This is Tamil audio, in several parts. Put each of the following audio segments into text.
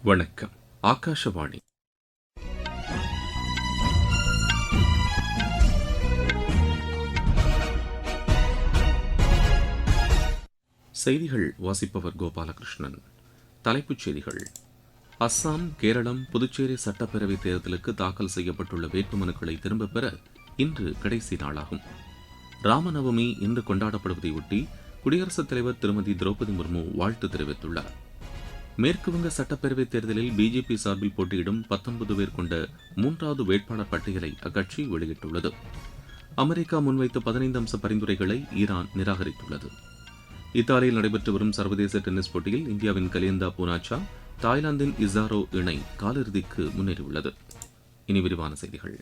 வணக்கம். ஆகாஷவாணி. செய்திகள் வாசிப்பவர் கோபாலகிருஷ்ணன். தலைப்புச் செய்திகள். அஸ்ஸாம், கேரளம், புதுச்சேரி சட்டப்பேரவைத் தேர்தலுக்கு தாக்கல் செய்யப்பட்டுள்ள வேட்புமனுக்களை திரும்பப் பெற இன்று கடைசி நாளாகும். ராமநவமி இன்று கொண்டாடப்படுவதையொட்டி குடியரசுத் தலைவர் திருமதி திரௌபதி முர்மு வாழ்த்து தெரிவித்துள்ளார். மேற்குவங்க சட்டப்பேரவைத் தேர்தலில் பிஜேபி சார்பில் போட்டியிடும் 19 பேர் கொண்ட 3வது வேட்பாளர் பட்டியலை அக்கட்சி வெளியிட்டுள்ளது. அமெரிக்கா முன்வைத்த 15 அம்ச பரிந்துரைகளை ஈரான் நிராகரித்துள்ளது. இத்தாலியில் நடைபெற்று வரும் சர்வதேச டென்னிஸ் போட்டியில் இந்தியாவின் கலியந்தா பூனாச்சா, தாய்லாந்தின் இசாரோ இணை காலிறுதிக்கு முன்னேறியுள்ளது. இனி விரிவான செய்திகள்.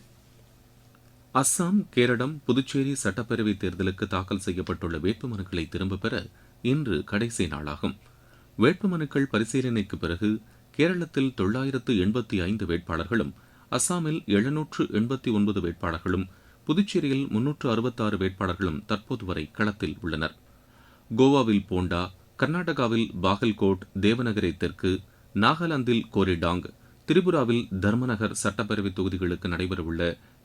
அஸ்ஸாம், கேரளம், புதுச்சேரி சட்டப்பேரவைத் தேர்தலுக்கு தாக்கல் செய்யப்பட்டுள்ள வேட்புமனுக்களை திரும்பப் பெற இன்று கடைசி நாளாகும். வேட்புமனுக்கள் பரிசீலனைக்கு பிறகு கேரளத்தில் 985 வேட்பாளர்களும், அஸ்ஸாமில் 789 வேட்பாளர்களும், புதுச்சேரியில் 366 வேட்பாளர்களும் தற்போது வரை களத்தில் உள்ளனர். கோவாவில் போண்டா, கர்நாடகாவில் பாகல்கோட், தேவநகரை தெற்கு, நாகாலாந்தில் கோரிடாங், திரிபுராவில் தர்மநகர் சட்டப்பேரவை தொகுதிகளுக்கு நடைபெறவுள்ள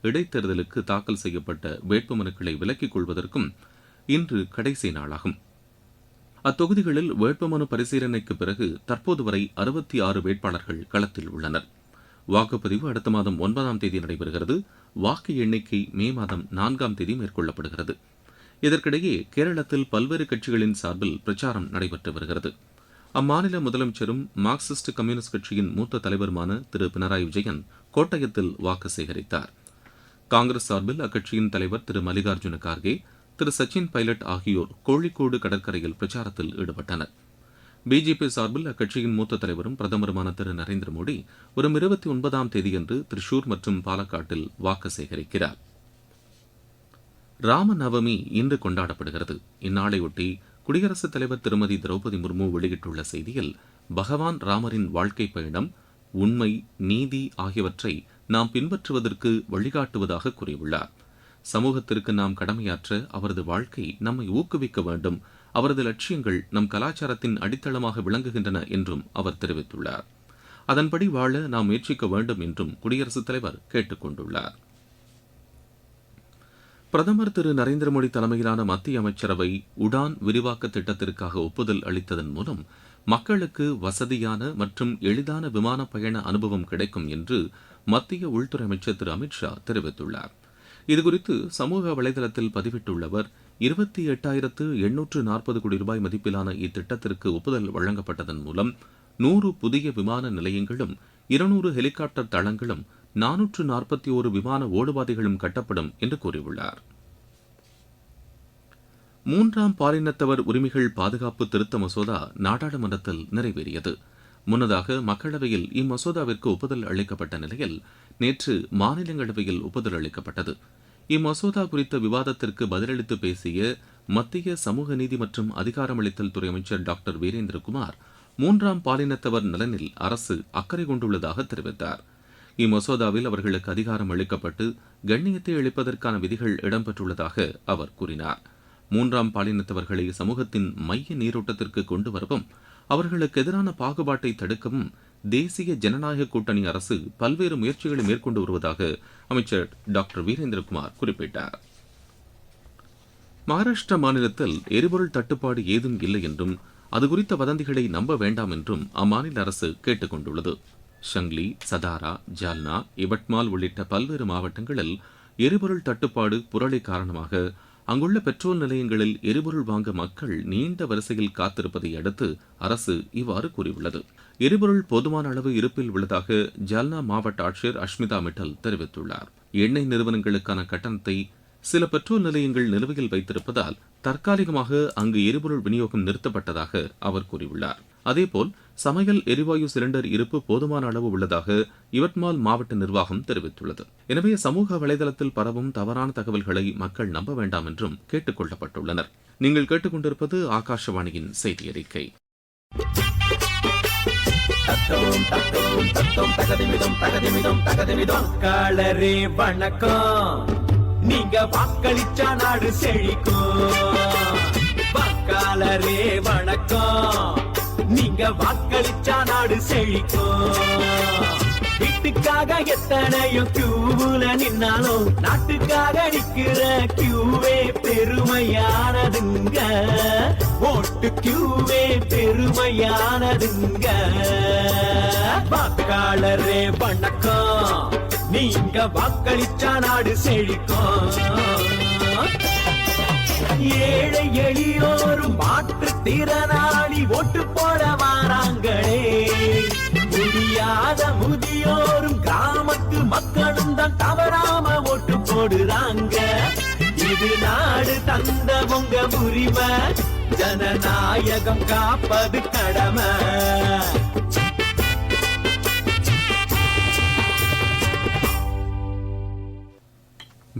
இடைத்தேர்தலுக்கு தாக்கல் செய்யப்பட்ட வேட்புமனுக்களை விலக்கிக் கொள்வதற்கும் இன்று கடைசி நாளாகும். அத்தொகுதிகளில் வேட்புமனு பரிசீலனைக்கு பிறகு தற்போது வரை 66 வேட்பாளர்கள் களத்தில் உள்ளனர். வாக்குப்பதிவு அடுத்த மாதம் 9ஆம் தேதி நடைபெறுகிறது. வாக்கு எண்ணிக்கை மே மாதம் 4ஆம் தேதி மேற்கொள்ளப்படுகிறது. இதற்கிடையே கேரளத்தில் பல்வேறு கட்சிகளின் சார்பில் பிரச்சாரம் நடைபெற்று வருகிறது. அம்மாநில முதலமைச்சரும் மார்க்சிஸ்ட் கம்யூனிஸ்ட் கட்சியின் மூத்த தலைவருமான திரு பினராயி விஜயன் கோட்டயத்தில் வாக்கு சேகரித்தார். காங்கிரஸ் சார்பில் அக்கட்சியின் தலைவர் திரு மல்லிகார்ஜுன கார்கே, திரு சச்சின் பைலட் ஆகியோர் கோழிக்கோடு கடற்கரையில் பிரச்சாரத்தில் ஈடுபட்டனர். பிஜேபி சார்பில் அக்கட்சியின் மூத்த தலைவரும் பிரதமருமான திரு நரேந்திர மோடி வரும் 29ஆம் தேதியன்று திரிசூர் மற்றும் பாலக்காட்டில் வாக்கு சேகரிக்கிறார். ராமநவமி இன்று கொண்டாடப்படுகிறது. இந்நாளையொட்டி குடியரசுத் தலைவர் திருமதி திரௌபதி முர்மு வெளியிட்டுள்ள செய்தியில், பகவான் ராமரின் வாழ்க்கை பயணம் உண்மை, நீதி ஆகியவற்றை நாம் பின்பற்றுவதற்கு வழிகாட்டுவதாக கூறியுள்ளார். சமூகத்திற்கு நாம் கடமையாற்ற அவரது வாழ்க்கை நம்மை ஊக்குவிக்க வேண்டும். அவரது லட்சியங்கள் நம் கலாச்சாரத்தின் அடித்தளமாக விளங்குகின்றன என்றும் அவர் தெரிவித்துள்ளார். அதன்படி வாழ நாம் முயற்சிக்க வேண்டும் என்றும் குடியரசுத் தலைவர் கேட்டுக் கொண்டுள்ளார். பிரதமர் திரு நரேந்திர மோடி தலைமையிலான மத்திய அமைச்சரவை உடான் விரிவாக்க திட்டத்திற்காக ஒப்புதல் அளித்ததன் மூலம் மக்களுக்கு வசதியான மற்றும் எளிதான விமான பயண அனுபவம் கிடைக்கும் என்று மத்திய உள்துறை அமைச்சர் திரு அமித்ஷா தெரிவித்துள்ளார். இதுகுறித்து சமூக வலைதளத்தில் பதிவிட்டுள்ள அவர், 28,840 கோடி ரூபாய் மதிப்பிலான இத்திட்டத்திற்கு ஒப்புதல் வழங்கப்பட்டதன் மூலம் 100 புதிய விமான நிலையங்களும், 200 ஹெலிகாப்டர் தளங்களும், 441 விமான ஓடுபாதைகளும் கட்டப்படும் என்று கூறியுள்ளார். 3ஆம் பாலினத்தவர் உரிமைகள் பாதுகாப்பு திருத்த மசோதா நாடாளுமன்றத்தில் நிறைவேறியது. முன்னதாக மக்களவையில் இம்மசோதாவிற்கு ஒப்புதல் அளிக்கப்பட்ட நிலையில் நேற்று மாநிலங்களவையில் ஒப்புதல் அளிக்கப்பட்டது. இம்மசோதா குறித்த விவாதத்திற்கு பதிலளித்து பேசிய மத்திய சமூக நீதி மற்றும் அதிகாரமளித்தல் துறை அமைச்சர் டாக்டர் வீரேந்திரகுமார், 3ஆம் பாலினத்தவர் நலனில் அரசு அக்கறை கொண்டுள்ளதாக தெரிவித்தார். இம்மசோதாவில் அவர்களுக்கு அதிகாரம் அளிக்கப்பட்டு கண்ணியத்தை அளிப்பதற்கான விதிகள் இடம்பெற்றுள்ளதாக அவர் கூறினார். 3ஆம் பாலினத்தவர்களை சமூகத்தின் மைய நீரோட்டத்திற்கு கொண்டு வரவும், அவர்களுக்கு எதிரான பாகுபாட்டை தடுக்கவும் தேசிய ஜனநாயக கூட்டணி அரசு பல்வேறு முயற்சிகளை மேற்கொண்டு வருவதாக அமைச்சர் டாக்டர் வீரேந்திரகுமார் குறிப்பிட்டார். மகாராஷ்டிரா மாநிலத்தில் எரிபொருள் தட்டுப்பாடு ஏதும் இல்லை என்றும், அதுகுறித்த வதந்திகளை நம்ப வேண்டாம் என்றும் அம்மாநில அரசு கேட்டுக் கொண்டுள்ளது. ஷங்லி, சதாரா, ஜால்னா, யவட்மால் உள்ளிட்ட பல்வேறு மாவட்டங்களில் எரிபொருள் தட்டுப்பாடு புரளி காரணமாக அங்குள்ள பெட்ரோல் நிலையங்களில் எரிபொருள் வாங்க மக்கள் நீண்ட வரிசையில் காத்திருப்பதை அடுத்து அரசு இவ்வாறு கூறியுள்ளது. எரிபொருள் போதுமான அளவு இருப்பில் உள்ளதாக ஜால்னா மாவட்ட ஆட்சியர் அஷ்மிதா மிட்டல் தெரிவித்துள்ளார். எண்ணெய் நிறுவனங்களுக்கான கட்டணத்தை சில பெட்ரோல் நிலையங்கள் நிலுவையில் வைத்திருப்பதால் தற்காலிகமாக அங்கு எரிபொருள் விநியோகம் நிறுத்தப்பட்டதாக அவர் கூறியுள்ளார். அதேபோல் சமையல் எரிவாயு சிலிண்டர் இருப்பு போதுமான அளவு உள்ளதாக யவட்மால் மாவட்ட நிர்வாகம் தெரிவித்துள்ளது. எனவே சமூக வலைதளத்தில் பரவும் தவறான தகவல்களை மக்கள் நம்ப வேண்டாம் என்றும் கேட்டுக் கொள்ளப்பட்டுள்ளனர். நீங்கள் கேட்டுக்கொண்டிருப்பது ஆகாஷவாணியின் செய்தி அறிக்கை. நீங்க வாக்களிச்சா நாடு செழிக்கும். வாக்காளரே வணக்கம். நீங்க வாக்களிச்சா நாடு செழிக்கும். வீட்டுக்காக எத்தனையோ கியூவுல நின்னாலும் நாட்டுக்காக நிக்கிற கியூவே பெருமையானதுங்க. ஓட்டு கியூவே பெருமையானதுங்க. வாக்காளரே வணக்கம், நீங்க வாக்களிச்சா நாடு செழிக்கும். ஏழை எளியோரும் மாற்றுத்திறனாளி ஓட்டு போட வாராங்களே. முடியாத முதியோரும் கிராமத்து மக்களும் தான் தவறாம ஓட்டு போடுறாங்க. இது நாடு தந்த உங்க உரிமை, ஜனநாயகம் காப்பது கடமை.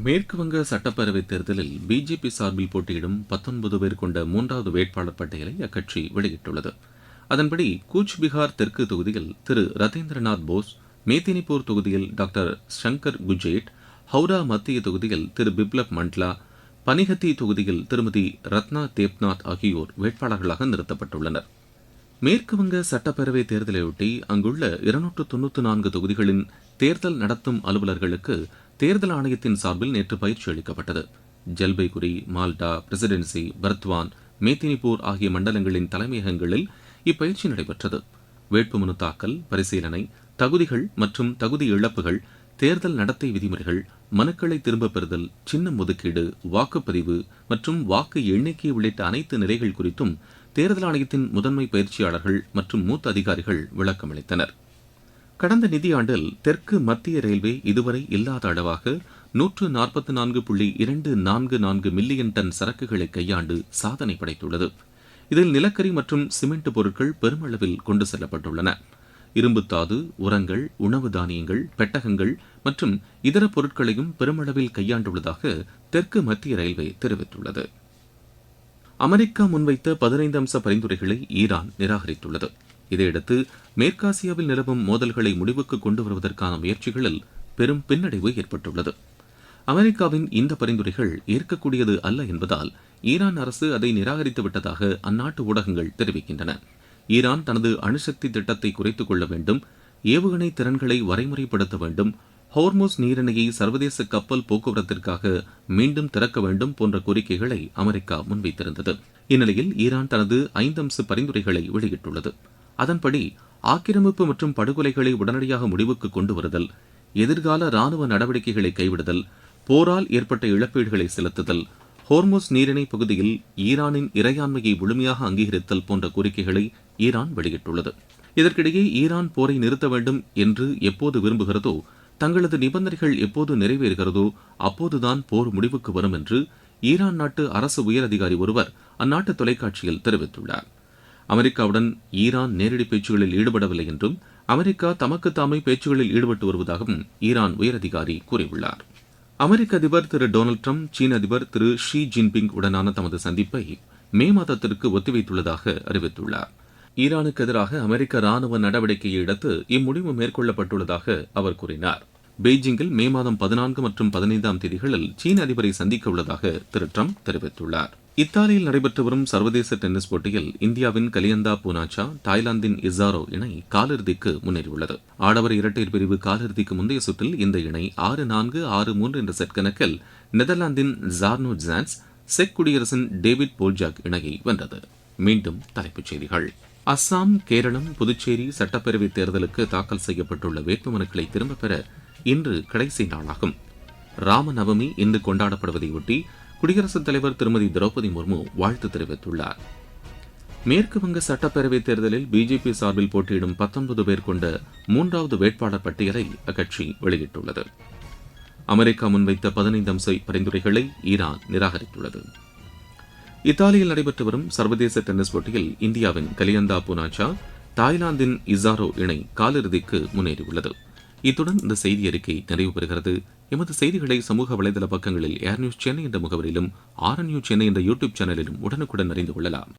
மேற்கு வங்க சட்டப்பேரவைத் தேர்தலில் பிஜேபி சார்பில் போட்டியிடும் 19 பேர் கொண்ட 3வது வேட்பாளர் பட்டியலை அக்கட்சி வெளியிட்டுள்ளது. அதன்படி கூச்பிகார் தெற்கு தொகுதியில் திரு ரதேந்திரநாத் போஸ், மேதினிபூர் தொகுதியில் டாக்டர் சங்கர் குஜேட், ஹவுரா மத்திய தொகுதியில் திரு பிப்லப் மண்ட்லா, பனிஹத்தி தொகுதியில் திருமதி ரத்னா தேப்நாத் ஆகியோர் வேட்பாளர்களாக நிறுத்தப்பட்டுள்ளனர். மேற்குவங்க சட்டப்பேரவை தேர்தலையொட்டி அங்குள்ள 294 தொகுதிகளின் தேர்தல் நடத்தும் அலுவலர்களுக்கு தேர்தல் ஆணையத்தின் சார்பில் நேற்று பயிற்சி அளிக்கப்பட்டது. ஜல்பைகுரி, மால்டா, பிரசிடென்சி, பர்த்வான், மேதினிபூர் ஆகிய மண்டலங்களின் தலைமையகங்களில் இப்பயிற்சி நடைபெற்றது. வேட்புமனு தாக்கல், பரிசீலனை, தகுதிகள் மற்றும் தகுதி இழப்புகள், தேர்தல் நடத்தை விதிமுறைகள், மனுக்களை திரும்பப் பெறுதல், சின்னம் ஒதுக்கீடு, வாக்குப்பதிவு மற்றும் வாக்கு எண்ணிக்கை உள்ளிட்ட அனைத்து நிலைகள் குறித்தும் தேர்தல் ஆணையத்தின் முதன்மை பயிற்சியாளர்கள் மற்றும் மூத்த அதிகாரிகள் விளக்கமளித்தனர். கடந்த நிதியாண்டில் தெற்கு மத்திய ரயில்வே இதுவரை இல்லாத அளவாக 144.244 மில்லியன் டன் சரக்குகளை கையாண்டு சாதனை படைத்துள்ளது. இதில் நிலக்கரி மற்றும் சிமெண்ட் பொருட்கள் பெருமளவில் கொண்டு செல்லப்பட்டுள்ளன. இரும்புத்தாது, உரங்கள், உணவு தானியங்கள், பெட்டகங்கள் மற்றும் இதர பொருட்களையும் பெருமளவில் கையாண்டுள்ளதாக தெற்கு மத்திய ரயில்வே தெரிவித்துள்ளது. அமெரிக்கா முன்வைத்த 15 அம்ச பரிந்துரைகளை ஈரான் நிராகரித்துள்ளது. இதையடுத்து மேற்காசியாவில் நிலவும் மோதல்களை முடிவுக்கு கொண்டு வருவதற்கான முயற்சிகளில் பெரும் பின்னடைவு ஏற்பட்டுள்ளது. அமெரிக்காவின் இந்த பரிந்துரைகள் ஏற்கக்கூடியது அல்ல என்பதால் ஈரான் அரசு அதை நிராகரித்து விட்டதாக அந்நாட்டு ஊடகங்கள் தெரிவிக்கின்றன. ஈரான் தனது அணுசக்தி திட்டத்தை குறைத்துக் கொள்ள வேண்டும், ஏவுகணை திறன்களை வரைமுறைப்படுத்த வேண்டும், ஹோர்முஸ் நீரிணையை சர்வதேச கப்பல் போக்குவரத்திற்காக மீண்டும் திறக்க வேண்டும் போன்ற கோரிக்கைகளை அமெரிக்கா முன்வைத்திருந்தது. இந்நிலையில் ஈரான் தனது 5 அம்ச பரிந்துரைகளை வெளியிட்டுள்ளது. அதன்படி ஆக்கிரமிப்பு மற்றும் படுகொலைகளை உடனடியாக முடிவுக்கு கொண்டு வருதல், எதிர்கால ராணுவ நடவடிக்கைகளை கைவிடுதல், போரால் ஏற்பட்ட இழப்பீடுகளை செலுத்துதல், ஹோர்முஸ் நீரிணை பகுதியில் ஈரானின் இறையாண்மையை முழுமையாக அங்கீகரித்தல் போன்ற கோரிக்கைகளை ஈரான் வெளியிட்டுள்ளது. இதற்கிடையே ஈரான் போரை நிறுத்த வேண்டும் என்று எப்போது விரும்புகிறதோ, தங்களது நிபந்தனைகள் எப்போது நிறைவேறுகிறதோ அப்போதுதான் போர் முடிவுக்கு வரும் என்று ஈரான் நாட்டு அரசு உயரதிகாரி ஒருவர் அந்நாட்டு தொலைக்காட்சியில் தெரிவித்துள்ளார். அமெரிக்காவுடன் ஈரான் நேரடி பேச்சுகளில் ஈடுபடவில்லை என்றும் அமெரிக்கா தமக்கு தாமே பேச்சுகளில் ஈடுபட்டு வருவதாகவும் ஈரான் உயரதிகாரி கூறியுள்ளார். அமெரிக்க அதிபர் திரு டொனால்டு டிரம்ப் சீன அதிபர் திரு ஷி ஜின்பிங் உடனான தமது சந்திப்பை மே மாதத்திற்கு ஒத்திவைத்துள்ளதாக அறிவித்துள்ளார். ஈரானுக்கு எதிராக அமெரிக்க ராணுவ நடவடிக்கையை அடுத்து இம்முடிவு மேற்கொள்ளப்பட்டுள்ளதாக அவர் கூறினார். பெய்ஜிங்கில் மே மாதம் 14 மற்றும் 15ஆம் தேதிகளில் சீன அதிபரை சந்திக்க உள்ளதாக திரு டிரம்ப் தெரிவித்துள்ளார். இத்தாலியில் நடைபெற்று வரும் சர்வதேச டென்னிஸ் போட்டியில் இந்தியாவின் கலியந்தா பூனாச்சா, தாய்லாந்தின் இசாரோ இணை காலிறுதிக்கு முன்னேறியுள்ளது. ஆடவர் இரட்டையர் பிரிவு காலிறுதிக்கு முந்தைய சுற்றில் இந்த இணை 6-4, 6-3 என்ற செட் கணக்கில் நெதர்லாந்தின் ஜார்னோ ஜான்ஸ், செக் குடியரசின் டேவிட் போல்ஜாக் இணையை வென்றது. மீண்டும் தலைப்புச் செய்திகள். அஸ்ஸாம், கேரளம், புதுச்சேரி சட்டப்பேரவை தேர்தலுக்கு தாக்கல் செய்யப்பட்டுள்ள வேட்புமனுக்களை திரும்பப் பெற இன்று கடைசி நாளாகும். ராமநவமி இன்று கொண்டாடப்படுவதையொட்டி குடியரசுத் தலைவர் திருமதி திரௌபதி முர்மு வாழ்த்து தெரிவித்துள்ளார். மேற்கு வங்க சட்டப்பேரவைத் தேர்தலில் பிஜேபி சார்பில் போட்டியிடும் 19 பேர் கொண்ட 3வது வேட்பாளர் பட்டியலை அக்கட்சி வெளியிட்டுள்ளது. அமெரிக்கா முன்வைத்த 15 அம்ச பரிந்துரைகளை ஈரான் நிராகரித்துள்ளது. இத்தாலியில் நடைபெற்று வரும் சர்வதேச டென்னிஸ் போட்டியில் இந்தியாவின் கலியந்தா பூனாச்சா, தாய்லாந்தின் இசாரோ இணை காலிறுதிக்கு முன்னேறியுள்ளது. இத்துடன் இந்த செய்தி அறிக்கை நிறைவு பெறுகிறது. எமது செய்திகளை சமூக வலைதள பக்கங்களில் ஏர் நியூஸ் சென்னை என்ற முகவரியிலும், ஆர் நியூஸ் சென்னை என்ற யூடியூப் சேனலிலும் உடனுக்குடன் அறிந்து கொள்ளலாம்.